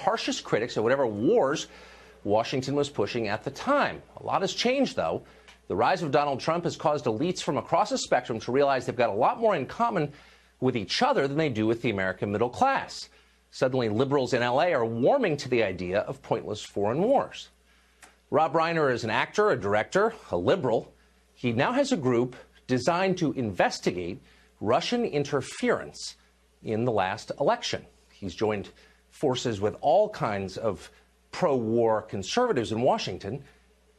harshest critics of whatever wars Washington was pushing at the time. A lot has changed, though. The rise of Donald Trump has caused elites from across the spectrum to realize they've got a lot more in common with each other than they do with the American middle class. Suddenly, liberals in L.A. are warming to the idea of pointless foreign wars. Rob Reiner is an actor, a director, a liberal. He now has a group designed to investigate Russian interference in the last election. He's joined forces with all kinds of pro-war conservatives in Washington.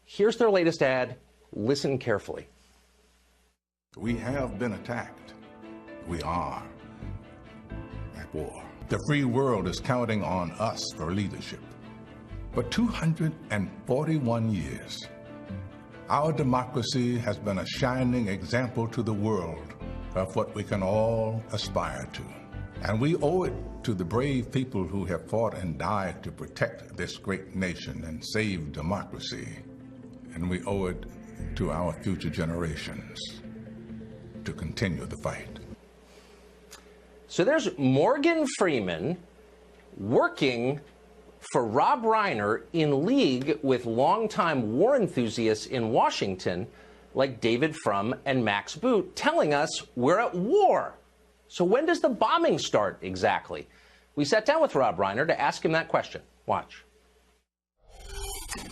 Here's their latest ad. Listen carefully. We have been attacked. We are at war. The free world is counting on us for leadership. For 241 years, our democracy has been a shining example to the world of what we can all aspire to. And we owe it to the brave people who have fought and died to protect this great nation and save democracy. And we owe it to our future generations to continue the fight. So there's Morgan Freeman working for Rob Reiner in league with longtime war enthusiasts in Washington like David Frum and Max Boot, telling us we're at war. So when does the bombing start exactly? We sat down with Rob Reiner to ask him that question. Watch.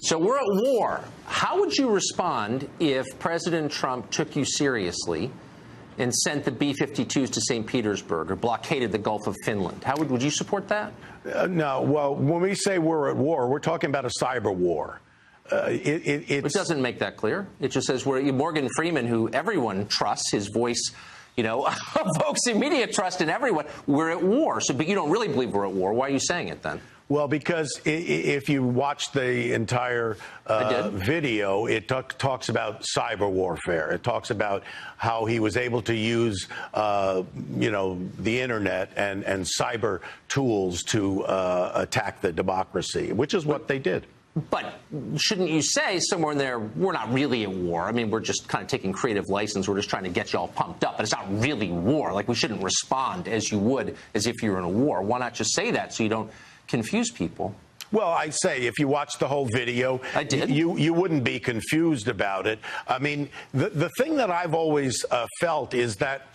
So we're at war. How would you respond if President Trump took you seriously and sent the B-52s to St. Petersburg or blockaded the Gulf of Finland? Would you support that? No. Well, when we say we're at war, we're talking about a cyber war. It doesn't make that clear. It just says we're Morgan Freeman, who everyone trusts, his voice, evokes immediate trust in everyone. We're at war. So, but you don't really believe we're at war. Why are you saying it then? Well, because if you watch the entire video, it talks about cyber warfare. It talks about how he was able to use, the internet and cyber tools to attack the democracy, which is what they did. But shouldn't you say somewhere in there, we're not really at war? I mean, we're just kind of taking creative license. We're just trying to get you all pumped up. But it's not really war. Like, we shouldn't respond as you would as if you're in a war. Why not just say that so you don't confuse people? Well, I'd say if you watch the whole video, I did. You wouldn't be confused about it. I mean, the thing that I've always felt is that,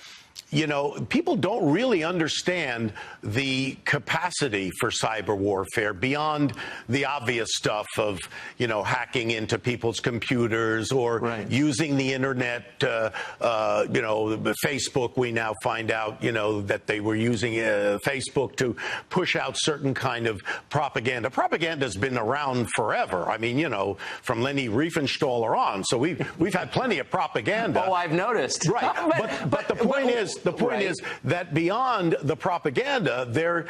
people don't really understand the capacity for cyber warfare beyond the obvious stuff of, hacking into people's computers or using the internet. Facebook, we now find out, that they were using Facebook to push out certain kind of propaganda. Propaganda's been around forever. I mean, from Leni Riefenstahl on. So we've had plenty of propaganda. Oh, I've noticed. Right. but the point is, that beyond the propaganda, there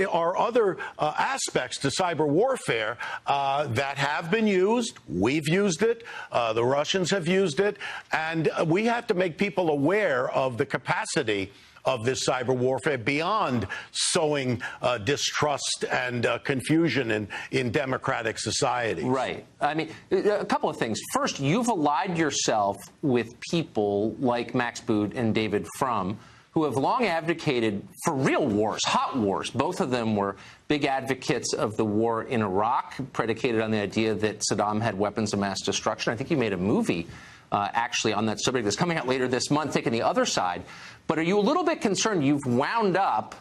are other aspects to cyber warfare that have been used. We've used it. The Russians have used it. And we have to make people aware of the capacity of this cyber warfare beyond sowing distrust and confusion in democratic societies. Right. I mean, a couple of things. First, you've allied yourself with people like Max Boot and David Frum, who have long advocated for real wars, hot wars. Both of them were big advocates of the war in Iraq, predicated on the idea that Saddam had weapons of mass destruction. I think you made a movie actually on that subject that's coming out later this month, taking the other side. But are you a little bit concerned you've wound up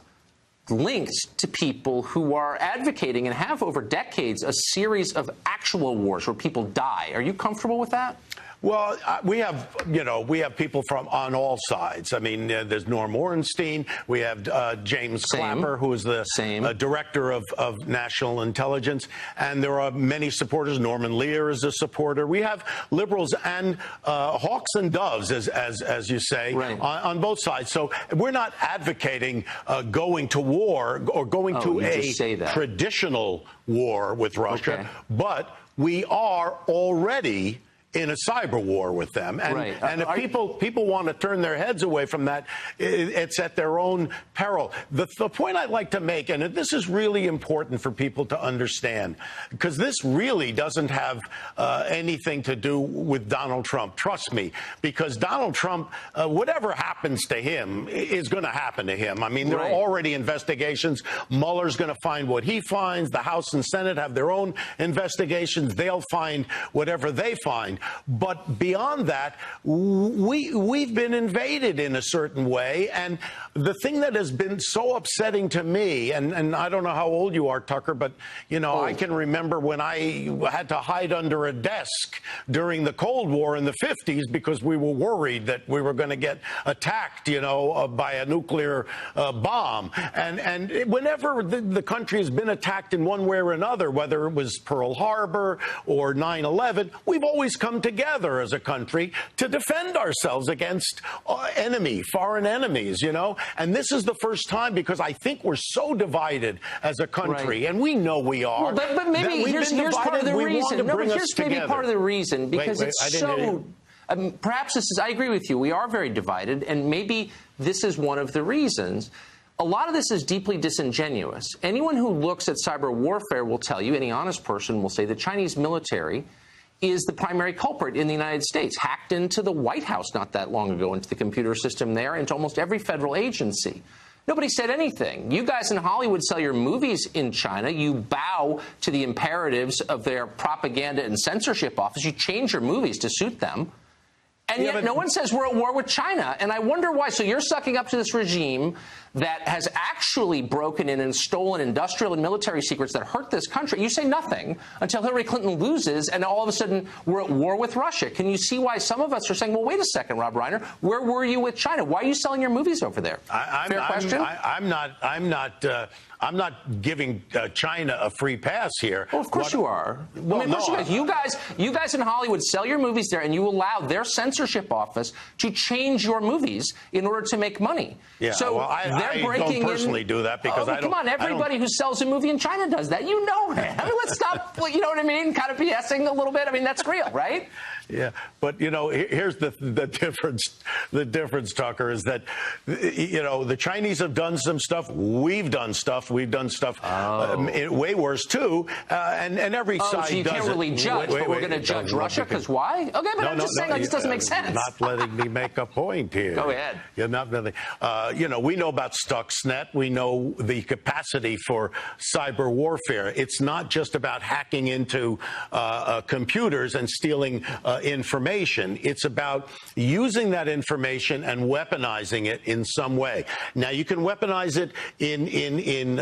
linked to people who are advocating and have over decades a series of actual wars where people die? Are you comfortable with that? Well, we have people from on all sides. I mean, there's Norm Ornstein. We have James Clapper, who is the director of national intelligence. And there are many supporters. Norman Lear is a supporter. We have liberals and hawks and doves, as you say, on both sides. So we're not advocating going to war or going to a traditional war with Russia. But we are already in a cyber war with them. And, right. and if people want to turn their heads away from that, it's at their own peril. The point I'd like to make, and this is really important for people to understand, because this really doesn't have anything to do with Donald Trump. Trust me, because Donald Trump, whatever happens to him is going to happen to him. I mean, there are already investigations. Mueller's going to find what he finds. The House and Senate have their own investigations. They'll find whatever they find. But beyond that, we've been invaded in a certain way. And the thing that has been so upsetting to me, and I don't know how old you are, Tucker, but, you know, I can remember when I had to hide under a desk during the Cold War in the 50s because we were worried that we were going to get attacked, you know, by a nuclear bomb. And whenever the country has been attacked in one way or another, whether it was Pearl Harbor or 9/11, we've always come together as a country to defend ourselves against foreign enemies, you know. And this is the first time, because I think we're so divided as a country, and we know we are. Well, but maybe here's part of the reason. No, but here's maybe part of the reason, because it's so. Perhaps this is. I agree with you. We are very divided, and maybe this is one of the reasons. A lot of this is deeply disingenuous. Anyone who looks at cyber warfare will tell you, any honest person will say, the Chinese military is the primary culprit in the United States. Hacked into the White House not that long ago, into the computer system there, into almost every federal agency. Nobody said anything. You guys in Hollywood sell your movies in China. You bow to the imperatives of their propaganda and censorship office. You change your movies to suit them. And yet no one says we're at war with China. And I wonder why. So you're sucking up to this regime that has actually broken in and stolen industrial and military secrets that hurt this country. You say nothing until Hillary Clinton loses, and all of a sudden we're at war with Russia. Can you see why some of us are saying, well, wait a second, Rob Reiner, where were you with China? Why are you selling your movies over there? Fair question? I'm not giving China a free pass here. Well, of course you are. Well, I mean, you guys in Hollywood sell your movies there, and you allow their censorship office to change your movies in order to make money. Yeah, so well, I don't personally do that because I don't. Come on, everybody who sells a movie in China does that. You know that. I mean, let's stop. You know what I mean? Kind of BSing a little bit. I mean, that's real, right? Yeah, but you know, here's the difference. The difference, Tucker, is that you know the Chinese have done some stuff. We've done stuff. We've done stuff way worse too. And every side does it. So you can't really judge, but we're going to judge Russia because why? Okay, but I'm just saying it just doesn't make sense. Not letting me make a point here. Go ahead. You're not really. You know, we know about Stuxnet. We know the capacity for cyber warfare. It's not just about hacking into computers and stealing information. It's about using that information and weaponizing it in some way. Now, you can weaponize it in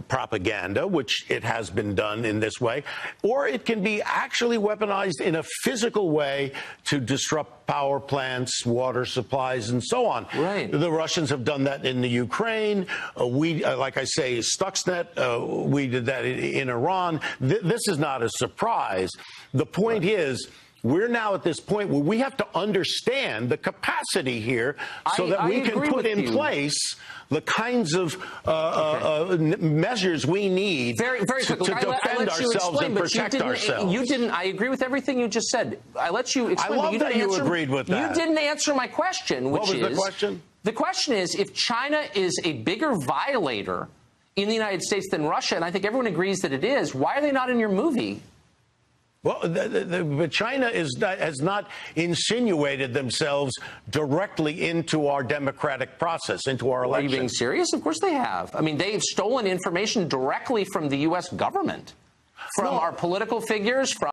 propaganda, which it has been done in this way, or it can be actually weaponized in a physical way to disrupt power plants, water supplies, and so on. Right. The Russians have done that in the Ukraine. We, like I say, Stuxnet, we did that in Iran. This is not a surprise. The point is, we're now at this point where we have to understand the capacity here so that we can put in place the kinds of measures we need very to defend ourselves and protect ourselves. You didn't. I agree with everything you just said. I let you explain. I love that you agreed with that. You didn't answer my question, which is... What was the question? The question is, if China is a bigger violator in the United States than Russia, and I think everyone agrees that it is, why are they not in your movie? Well, but China has not insinuated themselves directly into our democratic process, into our election. Are you being serious? Of course they have. I mean, they've stolen information directly from the U.S. government, from our political figures, from